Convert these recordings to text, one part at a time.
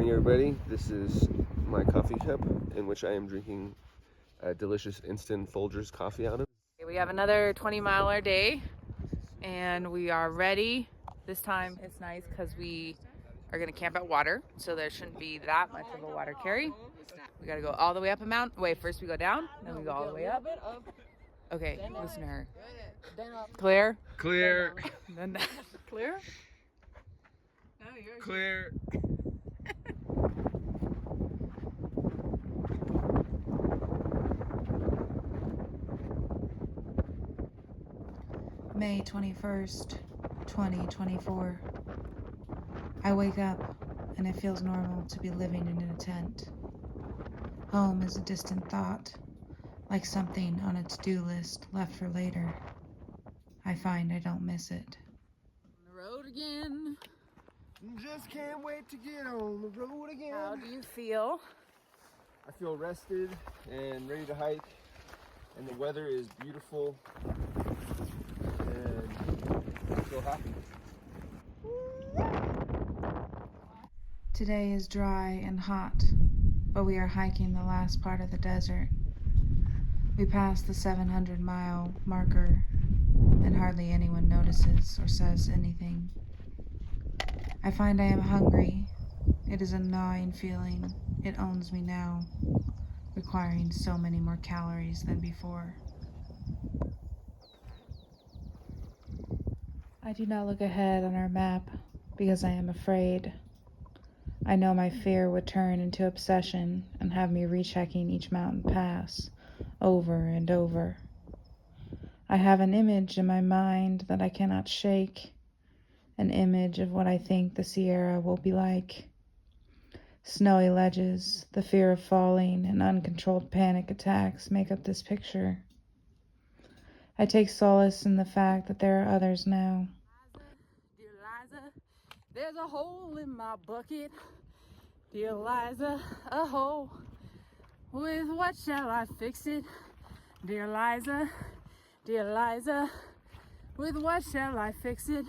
morning, everybody. This is my coffee cup in which I am drinking a delicious instant Folgers coffee out of. We have another 20-mile day and we are ready. This time it's nice because we are going to camp at water, so there shouldn't be that much of a water carry. We got to go all the way up a mountain. Wait, first we go down, then we go all the way up. Okay, listen to her. Clear? Clear. Then clear? Clear. May 21st, 2024. I wake up and it feels normal to be living in a tent. Home is a distant thought, like something on a to-do list left for later. I find I don't miss it. On the road again. Just can't wait to get on the road again. How do you feel? I feel rested and ready to hike, and the weather is beautiful, and I feel happy. Today is dry and hot, but we are hiking the last part of the desert. We pass the 700-mile marker, and hardly anyone notices or says anything. I find I am hungry. It is a gnawing feeling. It owns me now, requiring so many more calories than before. I do not look ahead on our map because I am afraid. I know my fear would turn into obsession and have me rechecking each mountain pass over and over. I have an image in my mind that I cannot shake, an image of what I think the Sierra will be like. Snowy ledges, the fear of falling, and uncontrolled panic attacks make up this picture. I take solace in the fact that there are others now. Dear Liza, there's a hole in my bucket. Dear Liza, a hole. With what shall I fix it? Dear Liza, with what shall I fix it?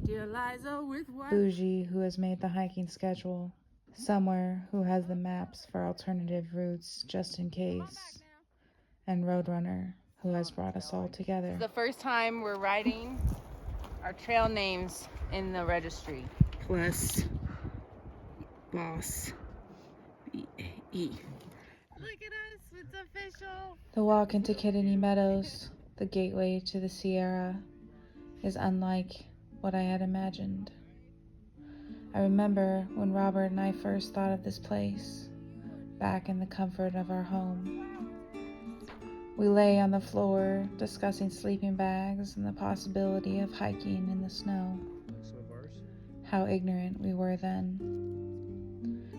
Dear Liza, with what? Bougie, who has made the hiking schedule. Somewhere, who has the maps for alternative routes just in case. And Roadrunner, who has brought us all together. It's the first time we're writing our trail names in the registry. Plus Boss E. Look at us, it's official. The walk into Kidney Meadows, the gateway to the Sierra, is unlike what I had imagined. I remember when Robert and I first thought of this place, back in the comfort of our home. We lay on the floor discussing sleeping bags and the possibility of hiking in the snow. How ignorant we were then.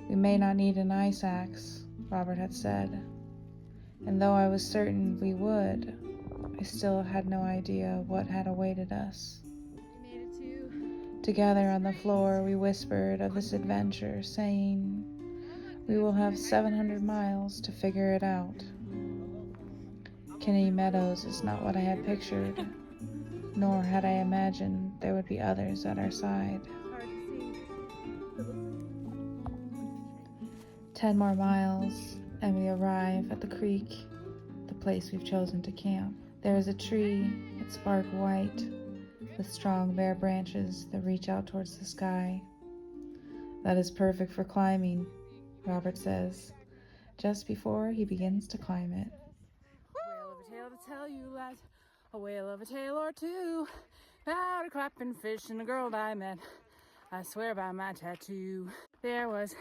We may not need an ice axe, Robert had said, and though I was certain we would, I still had no idea what had awaited us. Together on the floor, we whispered of this adventure, saying, "We will have 700 miles to figure it out." Kidney Meadows is not what I had pictured, nor had I imagined there would be others at our side. 10 more miles, and we arrive at the creek, the place we've chosen to camp. There is a tree, its bark white, with strong bare branches that reach out towards the sky. That is perfect for climbing, Robert says, just before he begins to climb it. Whale of a tale to tell you, lads, a whale of a tale or two, about a crapping fish and a girl that I met. I swear by my tattoo. There was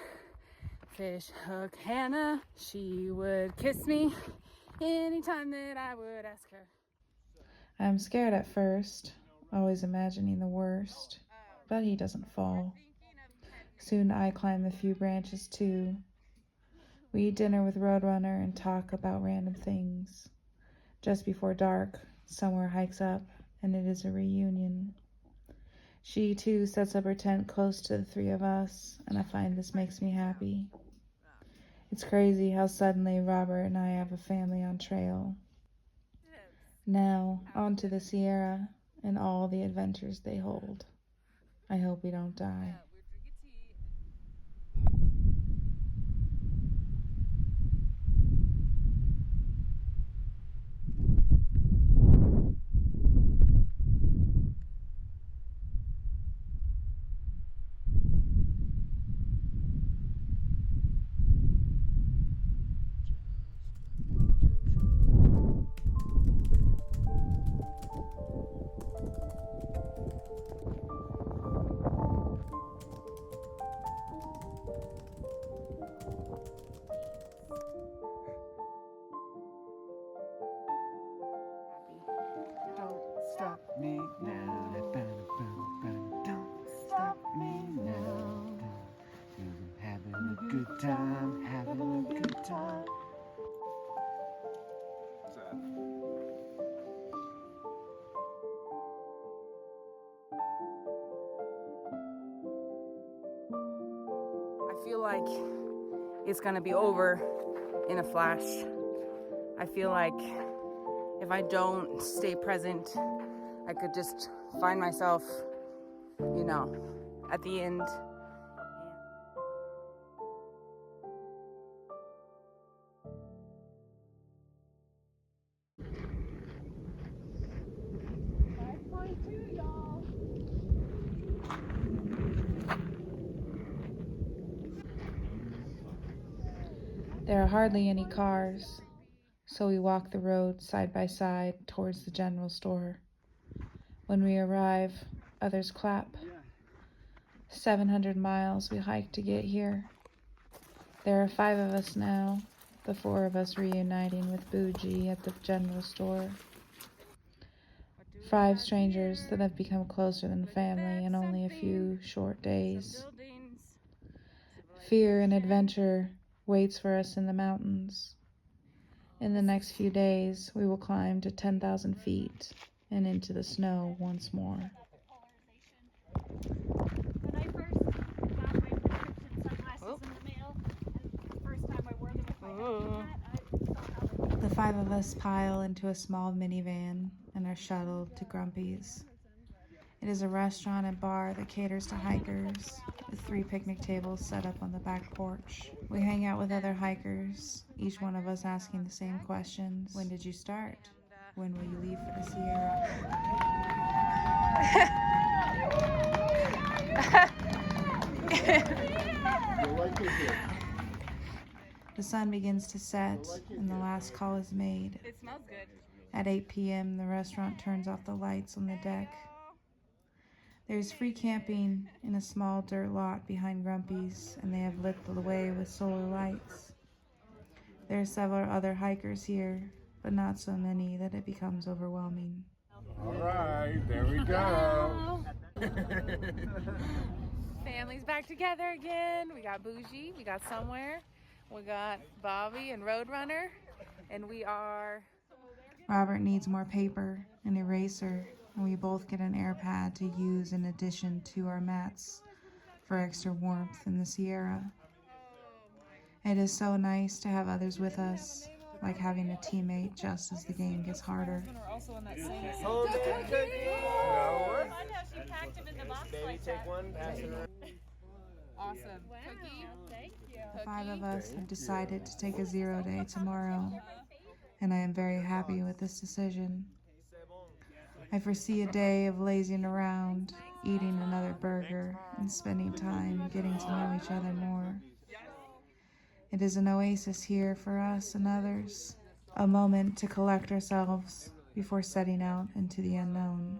fish hook Hannah. She would kiss me anytime that I would ask her. I'm scared at first, always imagining the worst, but he doesn't fall. Soon I climb the few branches too. We eat dinner with Roadrunner and talk about random things. Just before dark, somewhere hikes up, and it is a reunion. She too sets up her tent close to the three of us, and I find this makes me happy. It's crazy how suddenly Robert and I have a family on trail. Now, on to the Sierra and all the adventures they hold. I hope we don't die. time, having a good time. I feel like it's gonna be over in a flash. I feel like if I don't stay present, I could just find myself, you know, at the end. There are hardly any cars, so we walk the road side by side towards the general store. When we arrive, others clap. 700 miles we hiked to get here. There are 5 of us now, the 4 of us reuniting with Bougie at the general store. 5 strangers that have become closer than family in only a few short days. Fear and adventure waits for us in the mountains. In the next few days, we will climb to 10,000 feet and into the snow once more. When I first got my prescription sunglasses in the mail, and the first time I wore them with my hiking hat, I saw how The 5 of us pile into a small minivan and are shuttled to Grumpy's. It is a restaurant and bar that caters to hikers, with 3 picnic tables set up on the back porch. We hang out with other hikers, each one of us asking the same questions. When did you start? When will you leave for the Sierra? The sun begins to set and the last call is made. It smells good. At 8 p.m., the restaurant turns off the lights on the deck. There's free camping in a small dirt lot behind Grumpy's, and they have lit the way with solar lights. There are several other hikers here, but not so many that it becomes overwhelming. All right, there we go. Family's back together again. We got Bougie, we got Somewhere, we got Bobby and Roadrunner, and we are... Robert needs more paper, an eraser, and we both get an air pad to use in addition to our mats for extra warmth in the Sierra. It is so nice to have others with us, like having a teammate just as the game gets harder. Awesome. Cookie? The 5 of us have decided to take a 0 day tomorrow, and I am very happy with this decision. I foresee a day of lazing around, eating another burger, and spending time getting to know each other more. It is an oasis here for us and others, a moment to collect ourselves before setting out into the unknown.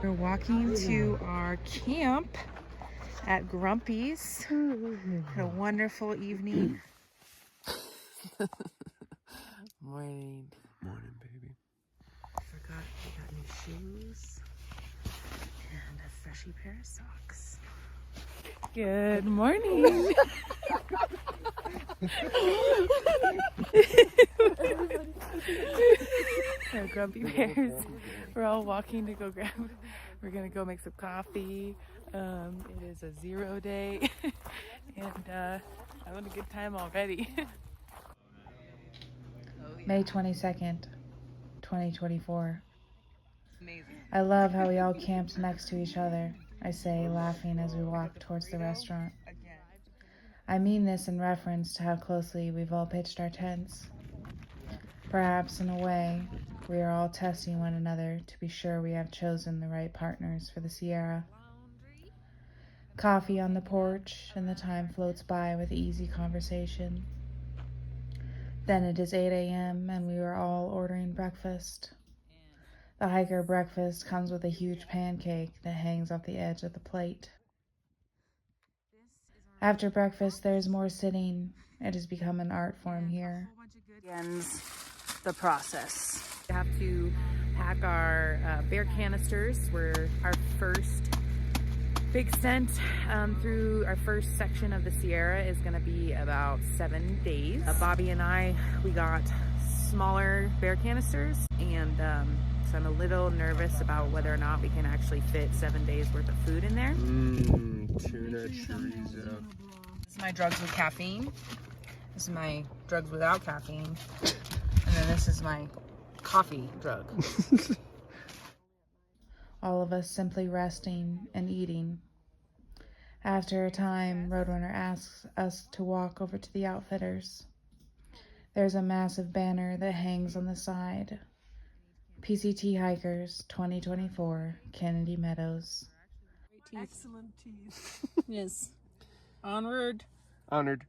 We're walking to our camp at Grumpy's. Had a wonderful evening. Morning. Morning, baby. Forgot we got new shoes and a freshy pair of socks. Good morning. Our grumpy bears. We're all walking to go grab. We're gonna go make some coffee. It is a 0 day, and having a good time already. May 22nd, 2024. Amazing. I love how we all camped next to each other, I say, laughing as we walk towards the restaurant. I mean this in reference to how closely we've all pitched our tents. Perhaps, in a way, we are all testing one another to be sure we have chosen the right partners for the Sierra. Coffee on the porch, and the time floats by with easy conversation. Then it is 8 a.m. and we are all ordering breakfast. The hiker breakfast comes with a huge pancake that hangs off the edge of the plate. After breakfast, there's more sitting. It has become an art form here. Begins the process. We have to pack our beer canisters. We're our first Big extent through our first section of the Sierra is going to be about 7 days. Bobby and I, we got smaller bear canisters, and so I'm a little nervous about whether or not we can actually fit 7 days worth of food in there. Tuna chorizo. This is my drugs with caffeine. This is my drugs without caffeine. And then this is my coffee drug. All of us simply resting and eating. After a time, Roadrunner asks us to walk over to the outfitters. There's a massive banner that hangs on the side. PCT Hikers 2024, Kennedy Meadows. Excellent teeth. Yes. Onward. Honored.